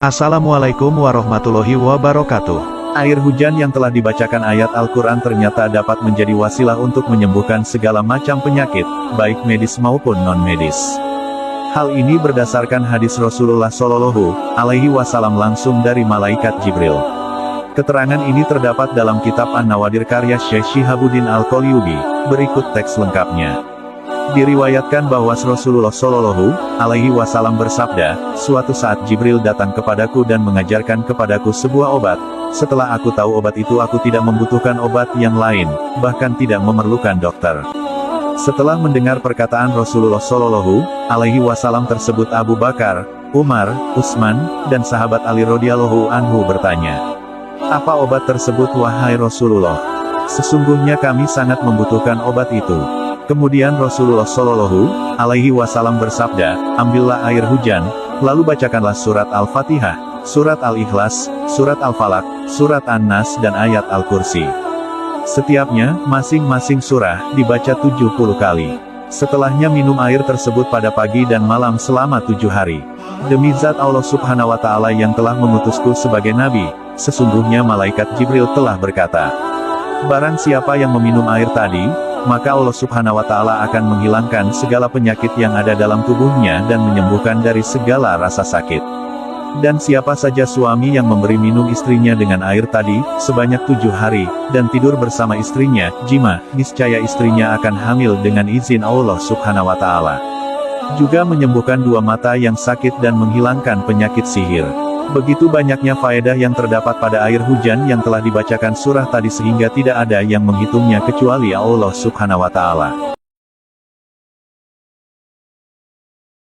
Assalamualaikum warahmatullahi wabarakatuh. Air hujan yang telah dibacakan ayat Al-Quran ternyata dapat menjadi wasilah untuk menyembuhkan segala macam penyakit, baik medis maupun non-medis. Hal ini berdasarkan hadis Rasulullah Shallallahu Alaihi Wasallam langsung dari malaikat Jibril. Keterangan ini terdapat dalam kitab An-Nawadir karya Syekh Syihabuddin Al-Qalyubi. Berikut teks lengkapnya. Diriwayatkan bahwa Rasulullah Shallallahu Alaihi Wasallam bersabda, suatu saat Jibril datang kepadaku dan mengajarkan kepadaku sebuah obat. Setelah aku tahu obat itu, aku tidak membutuhkan obat yang lain, bahkan tidak memerlukan dokter. Setelah mendengar perkataan Rasulullah Shallallahu Alaihi Wasallam tersebut, Abu Bakar, Umar, Utsman, dan sahabat Ali radhiyallahu anhu bertanya, apa obat tersebut wahai Rasulullah? Sesungguhnya kami sangat membutuhkan obat itu. Kemudian Rasulullah Shallallahu Alaihi Wasallam bersabda, ambillah air hujan, lalu bacakanlah surat Al-Fatihah, surat Al-Ikhlas, surat Al-Falaq, surat An-Nas dan ayat Al-Kursi. Setiapnya, masing-masing surah, dibaca 70 kali. Setelahnya minum air tersebut pada pagi dan malam selama 7 hari. Demi zat Allah Subhanahu wa Ta'ala yang telah mengutusku sebagai Nabi, sesungguhnya malaikat Jibril telah berkata, barang siapa yang meminum air tadi, maka Allah Subhanahu wa Ta'ala akan menghilangkan segala penyakit yang ada dalam tubuhnya dan menyembuhkan dari segala rasa sakit. Dan siapa saja suami yang memberi minum istrinya dengan air tadi, sebanyak 7 hari, dan tidur bersama istrinya, jima, niscaya istrinya akan hamil dengan izin Allah Subhanahu wa Ta'ala. Juga menyembuhkan 2 mata yang sakit dan menghilangkan penyakit sihir. Begitu banyaknya faedah yang terdapat pada air hujan yang telah dibacakan surah tadi sehingga tidak ada yang menghitungnya kecuali Allah Subhanahu wa Ta'ala.